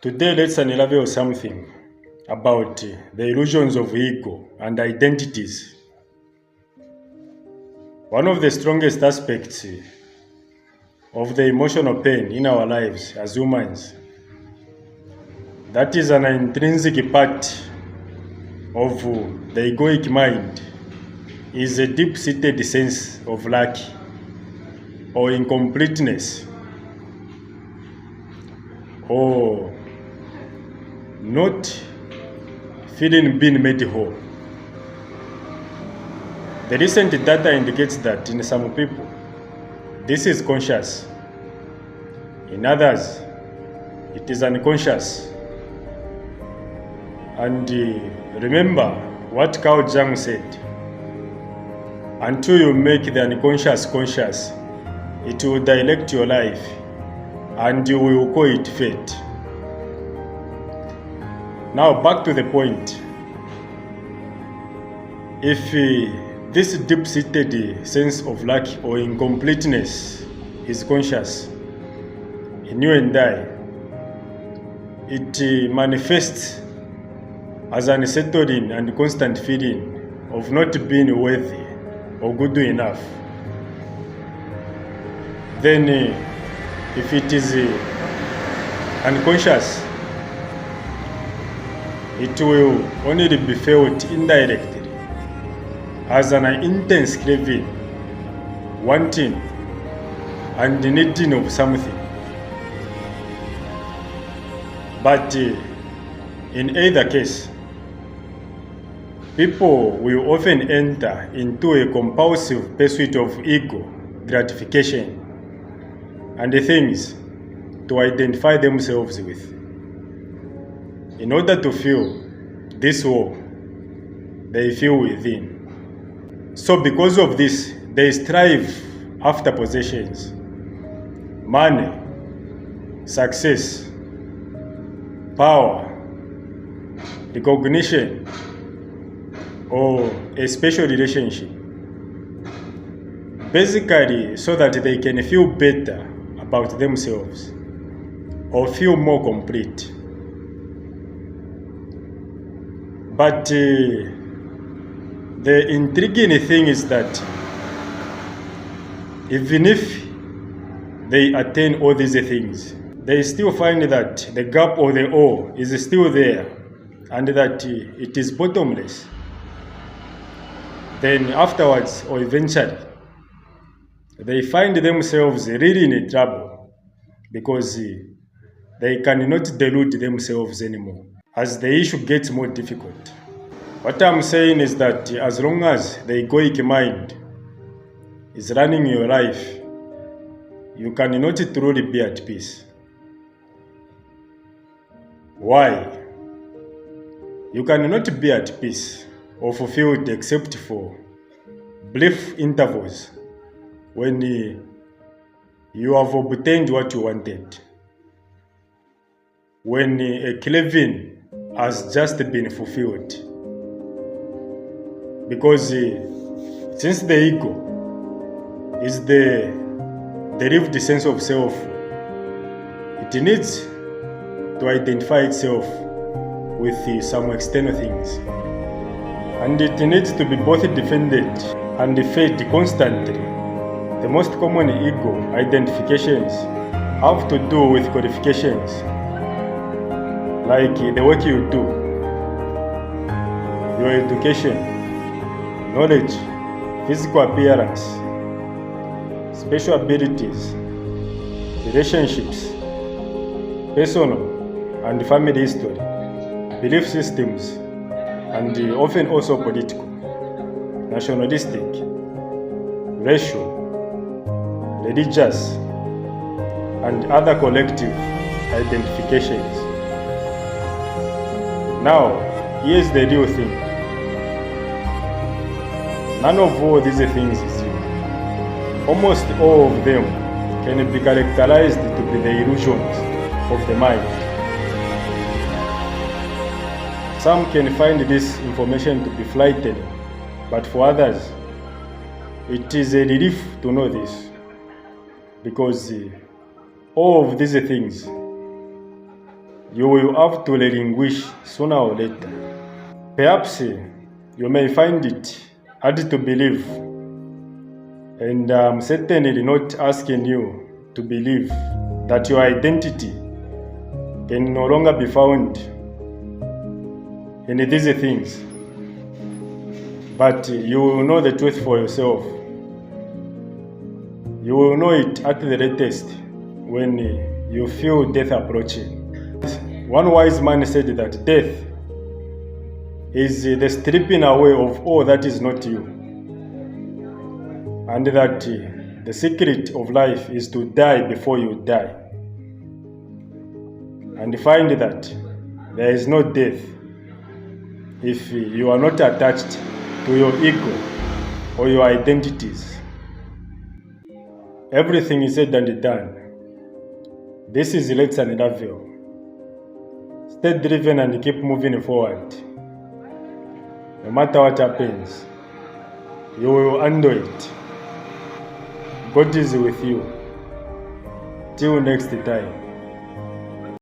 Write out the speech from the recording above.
Today, let's unravel something about the illusions of ego and identities. One of the strongest aspects of the emotional pain in our lives as humans, that is an intrinsic part of the egoic mind, is a deep-seated sense of lack or incompleteness or not feeling being made whole. The recent data indicates that in some people, this is conscious. In others, it is unconscious. And remember what Cao Zhang said, until you make the unconscious conscious, it will direct your life and you will call it fate. Now back to the point. If this deep-seated sense of lack or incompleteness is conscious in you and I, it manifests as an unsettling and constant feeling of not being worthy or good enough. Then if it is unconscious, it will only be felt indirectly as an intense craving, wanting and needing of something. But in either case, people will often enter into a compulsive pursuit of ego gratification and the things to identify themselves with. In order to feel this war, they feel within. So because of this, they strive after possessions, money, success, power, recognition, or a special relationship. Basically, so that they can feel better about themselves or feel more complete. But the intriguing thing is that even if they attain all these things, they still find that the gap or the hole is still there and that it is bottomless. Then afterwards or eventually, they find themselves really in trouble because they cannot delude themselves anymore as the issue gets more difficult. What I'm saying is that as long as the egoic mind is running your life, you cannot truly be at peace. Why? You cannot be at peace or fulfilled except for brief intervals when you have obtained what you wanted, when a craving has just been fulfilled. Because since the ego is the derived sense of self, it needs to identify itself with some external things. And it needs to be both defended and fed constantly. The most common ego identifications have to do with qualifications, like the work you do, your education, knowledge, physical appearance, special abilities, relationships, personal and family history, belief systems, and often also political, nationalistic, racial, religious, and other collective identifications. Now, here's the real thing. None of all these things is you. Almost all of them can be characterized to be the illusions of the mind. Some can find this information to be frightening, but for others, it is a relief to know this, because all of these things you will have to relinquish sooner or later. Perhaps you may find it hard to believe, and I'm certainly not asking you to believe that your identity can no longer be found in these things. But you will know the truth for yourself. You will know it at the latest when you feel death approaching. One wise man said that death is the stripping away of all that is not you, and that the secret of life is to die before you die, and find that there is no death if you are not attached to your ego or your identities. Everything is said and done. This is Lex and Lavio. Stay driven and keep moving forward. No matter what happens, you will handle it. God is with you. Till next time.